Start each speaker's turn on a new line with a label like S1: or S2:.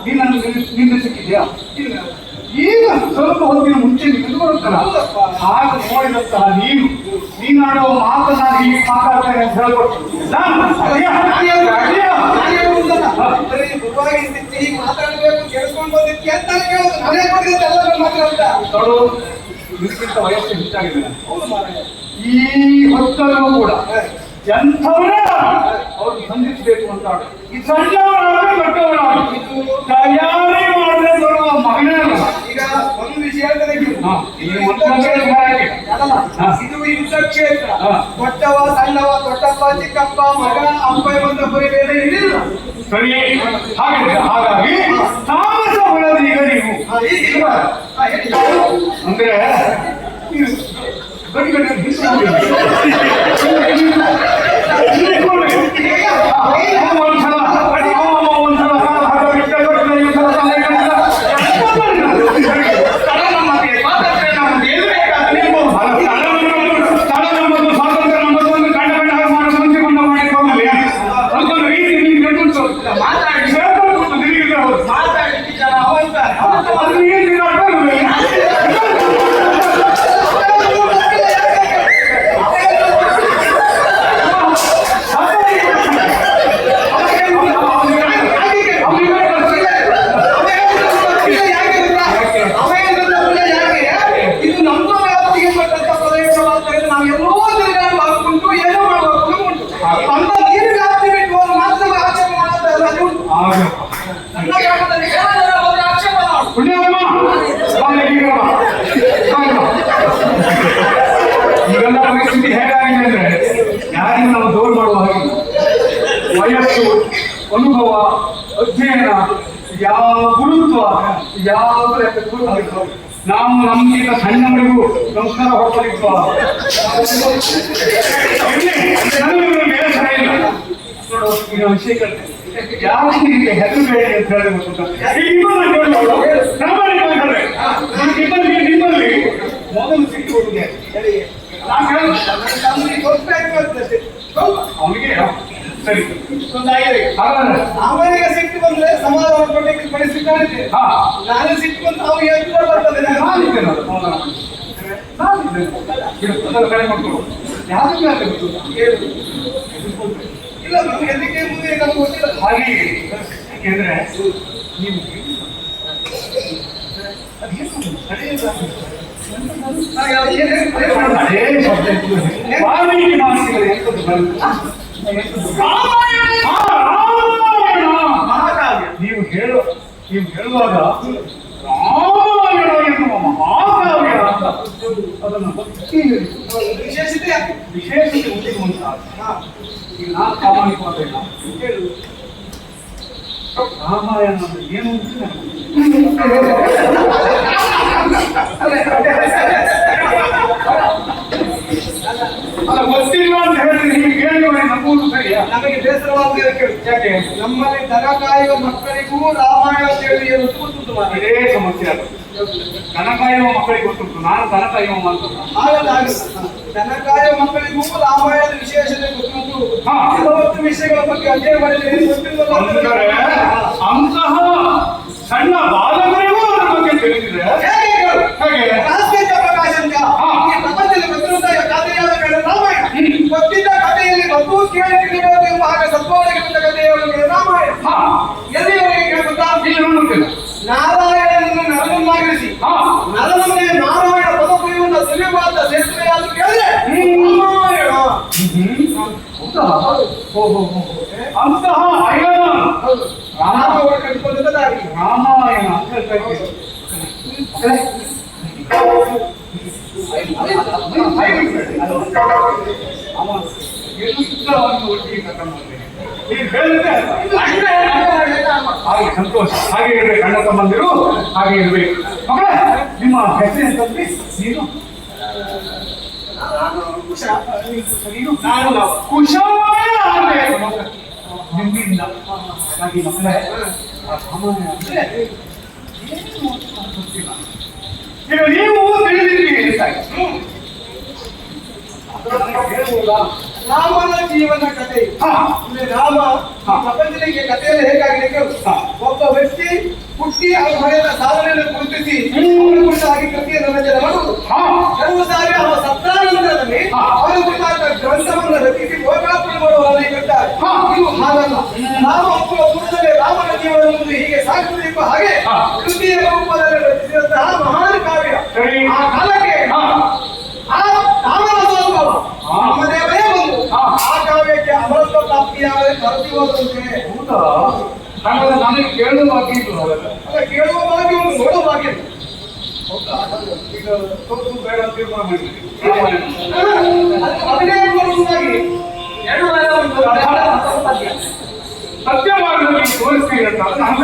S1: ನೀನನ್ನು ನಿಂದಿಸಿದ್ಯಾ? ಇಲ್ಲ. ಈಗ ಸ್ವಲ್ಪ ಹೊತ್ತಿನ ಮುಂಚೆ ನಿಂತು ಬರುತ್ತಲ್ಲ, ಹಾಗೆ ನೋಡಿದಂತಹ ನೀನಾಡುವ ಮಾತನಾಡಿ ಹೀಗೆ ಮಾತಾಡ್ತೇನೆ ಅಂತ ಹೇಳ್ಕೊಟ್ಟು
S2: ಮಾತಾಡಬೇಕು ಕೇಳಿಸ್ಕೊಂಡು ಬಂದಿದ್ದೆ ಅಂತ ಕೇಳೋದು ಮನೆ ನೋಡು.
S1: ಇದಕ್ಕಿಂತ ವಯಸ್ಸು ಹೆಚ್ಚಾಗಿದೆ. ಈ ಹೊತ್ತಲ್ಲೂ ಕೂಡ ಎಂಥವರೇ ಅವ್ರು ಬಂಧಿಸಬೇಕು ಅಂತ ಈ ಸಣ್ಣವರಾಗಿ ದೊಡ್ಡವರಾಗಿ ತಯಾರಿ ಮಾಡದೆ ಬರುವ ಮಗನೇ ಅಲ್ಲ.
S2: ಈಗ ಒಂದು ವಿಷಯ ಇದು ಯುದ್ಧ ಕ್ಷೇತ್ರ. ದೊಡ್ಡವ ಸಣ್ಣವ, ದೊಡ್ಡಪ್ಪ ಚಿಕ್ಕಪ್ಪ, ಮಗ ಅಪ್ಪ ಬಂದ ಬರೀ ಬೇರೆ ಏನಿಲ್ಲ.
S1: ಸರಿ, ಹಾಗಾಗಿ ತಾಮಸ ಹೊಳದ ಈಗ ನೀವು ಅಂದ್ರೆ ಗಡಿ ಗಡಿ ಈಗೆಲ್ಲ ಪರಿಸ್ಥಿತಿ ಹೇಗಾಗಿದೆ ಅಂದ್ರೆ ಯಾರಿಗೂ ನಾವು ದೂರ ಮಾಡುವ ಹಾಗೆ ವಯಸ್ಸು, ಅನುಭವ, ಅಧ್ಯಯನ, ಯಾವ ಗುರುತ್ವ ಯಾವ ನಾವು ನಮ್ಗಿಂತ ಸಣ್ಣವರಿಗೂ ಸಂಸ್ಕಾರ ಹೊರತಲಿರುವ ಬೇಸರ ಇಲ್ಲ. ನೋಡು, ಈಗ ವಿಷಯ ಯಾರಿಗೆ ಹೆದರಬೇಡಿ ಅಂತ ಹೇಳಿ ನಿಮ್ಮಲ್ಲಿ ಮೊದಲು ಸಿಟ್ಟು ಕೊಡುಗೆ ಅವನಿಗೆ ಸರಿ
S2: ಅವನಿಗೆ ಸಿಟ್ಟು ಬಂದ್ರೆ ಸಮಾಧಾನ ಕೊಟ್ಟಕ್ಕೆ ಪಡಿಸಿಕೊಂಡಿದ್ದೆ. ನಾನು ಸಿಟ್ಟು ಬಂದು ಅವನಿಗೆ ಎದುರು ಬರ್ತದೆ.
S1: ಕಡೆ ಮಕ್ಕಳು ಯಾರಿಗೆ
S2: ಇಲ್ಲ, ನಮ್ಗೆ ಎದಕ್ಕೆ ಮುಂದೆ ನಮ್ಗೆ ಗೊತ್ತಿಲ್ಲ.
S1: ಹಾಗೆ ಯಾಕೆಂದ್ರೆ ನೀವು ವಾಲ್ಮೀಕಿ ಮಾನಸಿಕರು ಎಂತದ್ದು ನೀವು ಹೇಳುವಾಗ ರಾಮಾಯಣ ಎನ್ನುವ ಮಹಾಕಾವ್ಯ ಅಂತ ಅದನ್ನು ಭಕ್ತಿ ವಿಶೇಷತೆ ಉಂಟುವಂತ. ಈಗ ನಾನು ಪ್ರಾಮಾಣಿಕವಾದ ಹೇಳು, ರಾಮಾಯಣ ಅಂದ್ರೆ ಏನು ಅಲ್ಲ ಗೊತ್ತಿಲ್ಲ ಅಂತ ಹೇಳಿದ್ರೆ ನಿಮಗೆ ಹೇಳುವ ನಂಬುವುದು ಸರಿಯಾ?
S2: ನಮಗೆ ಬೇಸರವಾದ ಯಾಕೆ ನಮ್ಮಲ್ಲಿ ದನ ಕಾಯುವ ಮಕ್ಕಳಿಗೂ ರಾಮಾಯಣ ಹೇಳಿ ಗೊತ್ತುಂಟು.
S1: ಇದೇ ಸಮಸ್ಯೆ ಅದು. ದನ ಕಾಯುವ ಮಕ್ಕಳಿಗೆ ಗೊತ್ತುಂಟು, ನಾನು ದನ ಕಾಯುವ ಮಾತಲ್ಲ.
S2: ದನ ಕಾಯುವ ಮಕ್ಕಳಿಗೂ ರಾಮಾಯಣದ ವಿಶೇಷತೆ ಗೊತ್ತುಂಟು. ಕೆಲವೊಂದು ವಿಷಯಗಳ ಬಗ್ಗೆ ಅಧ್ಯಯನ ಮಾಡಿದರೆ
S1: ಅಂತಹ ಸಣ್ಣ ಬಾಲಕರಿಗೂ ಅದರ ಬಗ್ಗೆ ತಿಳಿದಿದೆ.
S2: ಪ್ರಪಂಚದಲ್ಲಿ ಗೊತ್ತಿರುವಂತಹ ಕಥೆಯಾದ ರಾಮಾಯಣ. ಗೊತ್ತಿದ್ದ ಕಥೆಯಲ್ಲಿ ಮತ್ತೂ ಕೇಳಿ ತಿಳಿಯಬೇಕು ಎಂಬ ಹಾಗೆ ಸತ್ವವಾಗಿರುವಂತಹ ಕಥೆಯ ರಾಮಾಯಣ ಎಲ್ಲಿಯವರೆಗೆ ಕೇಳುತ್ತಾ ನಾರಾಯಣನನ್ನು ನರನನ್ನಾಗಿರಿಸಿ ನರನನ್ನೇ ನಾರಾಯಣ ಪದಪುರಿಯುವಂತಹ ಸುಲಭವಾದ ಸೇತುವೆಯಾದ ಕೇಳಿದ್ರೆ ರಾಮಾಯಣ.
S1: ಅಂತಹ ಅಯನ
S2: ರಾಮಾಯಣ ಕಟ್ಟಿಕೊಂಡ ದಾರಿ
S1: ರಾಮಾಯಣ ಹಾಗೆ ಸಂತೋಷ. ಹಾಗೆ ಇರ್ಬೇಕು, ಅಣ್ಣ ತಮ್ಮಂದಿರು ಹಾಗೆ ಇರ್ಬೇಕು. ಮಕ್ಕಳೇ, ನಿಮ್ಮ ಹೆಸರು ಎಂತಂದ್ರೆ ನೀನು ಕುಶಾಲ ನಿಮ್ಮಿಂದ. ಹಾಗಾಗಿ ಮಕ್ಕಳೇ, ಸಾಮಾನ್ಯ ಅಂದ್ರೆ ಈಗ ನೀವು ತಿಳಿದಿದ್ದೀರಿ.
S2: ರಾಮನ ಜೀವನ ಕಥೆ. ರಾಮ ಪ್ರಪಂಚಕ್ಕೆ ಕಥೆಯಲ್ಲಿ ಹೇಗಾಗಿದೆ? ಒಬ್ಬ ವ್ಯಕ್ತಿ ಹುಟ್ಟಿ ಅವರ ಮನೆಯ ಸಾಧನೆಯನ್ನು ಗುರುತಿಸಿ ಅವರ ಕುರಿತಾಗಿ ಕೃತಿಯನ್ನು ರಚನೆ ಮಾಡುವುದು.
S1: ಹಾ
S2: ಕೆಲವು ಸಾರಿ ಅವರ ಸತ್ತಾನಂತರದಲ್ಲಿ ಅವರ ಕುರಿತಾದ ಗ್ರಂಥವನ್ನು ರಚಿಸಿ ಲೋಕಾರ್ಪಣೆ ಮಾಡುವ ಕಟ್ಟಾರೆ. ಇದು ಹಾಗಲ್ಲ. ರಾಮ ಹುಟ್ಟುವ ಪೂರ್ವದಲ್ಲೇ ರಾಮನ ಜೀವನ ಮುಂದೆ ಹೀಗೆ ಸಾಗಿಸಬೇಕು. ಹಾಗೆ ಕೃತಿಯ ರೂಪದಲ್ಲಿ ರಚಿಸಿದಂತಹ ಮಹಾನ್ ಕಾವ್ಯ
S1: ಸರಿ.
S2: ಆ ಕಾಲಕ್ಕೆ ಆ ರಾಮನ ಸ್ವಭಾವ ರಾಮದೇವರೇ ಬಂದು ಆ ಕಾವ್ಯಕ್ಕೆ ಅಮರತ್ವ ಪ್ರಾಪ್ತಿಯಾಗದೆ ಕರೆಸಿ ಹೋದಂತೆ.
S1: ಹೌದಾ? ಹಾಗಾದ್ರೆ ನನಗೆ ಕೇಳುವ ಬಾಕಿ ಇತ್ತು ಹಾಗಾದ್ರೆ.
S2: ಅಲ್ಲ, ಕೇಳುವ ಭಾಗ್ಯವನ್ನು ನೋಡುವ ಭಾಗ್ಯ.
S1: ಹೌದಾ? ಈಗ ಸ್ವಲ್ಪ ಬೇಡ ಅಂತ ತೀರ್ಮಾನ ಮಾಡಿದ್ದೀನಿ.
S2: ಅದಕ್ಕೆ ಅಭಿನಯ ಮಾಡುವುದಾಗಿ 2 ವಾರ ಒಂದು
S1: ಸತ್ಯ ಮಾರ್ಗದಲ್ಲಿ ತೋರಿಸ್ತೀರಿ ಅಂತ ನಾನು